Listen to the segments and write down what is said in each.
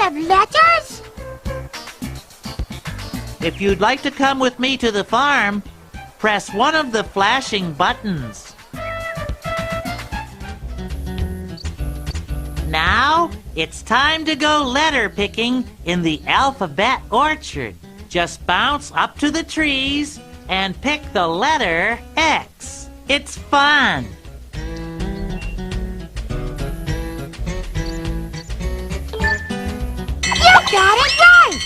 of letters? If you'd like to come with me to the farm, press one of the flashing buttons. Now, it's time to go letter picking in the alphabet orchard. Just bounce up to the trees and pick the letter X. It's fun. You got it right!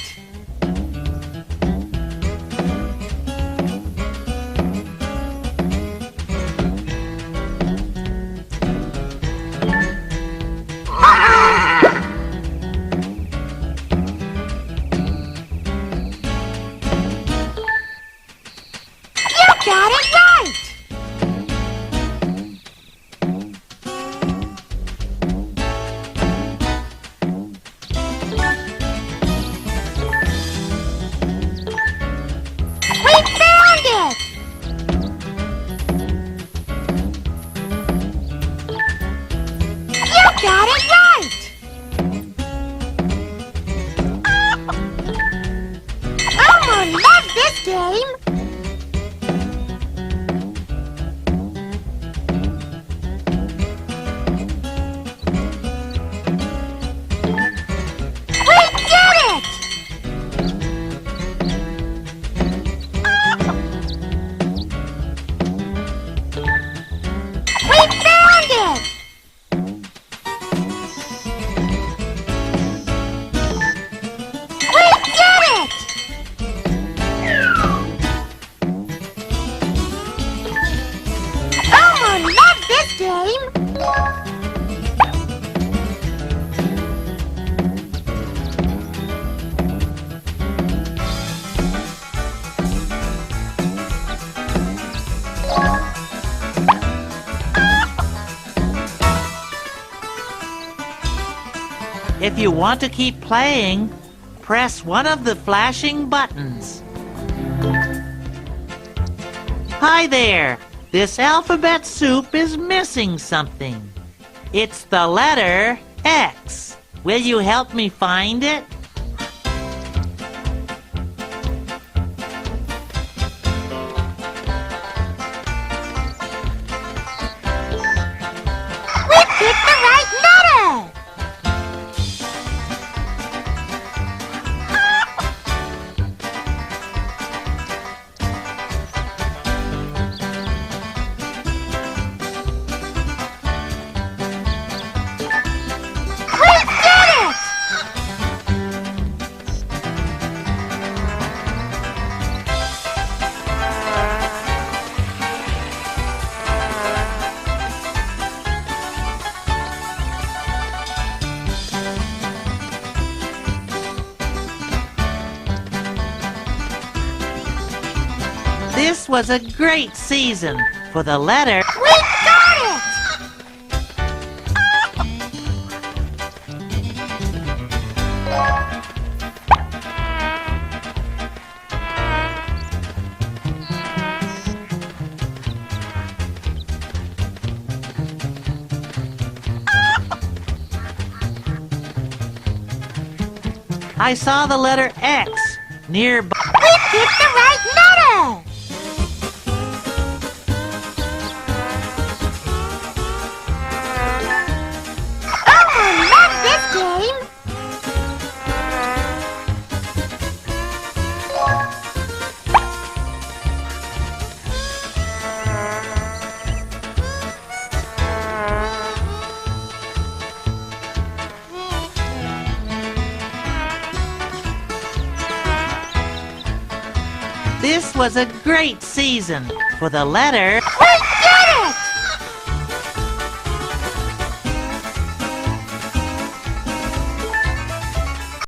Got it right! We found it! You got it right! Elmo loves this game! If you want to keep playing, press one of the flashing buttons. Hi there! This alphabet soup is missing something. It's the letter X. Will you help me find it? We picked the right letter! This was a great season for the letter. We got it! I saw the letter X nearby. We picked the right letter! This was a great season for the letter.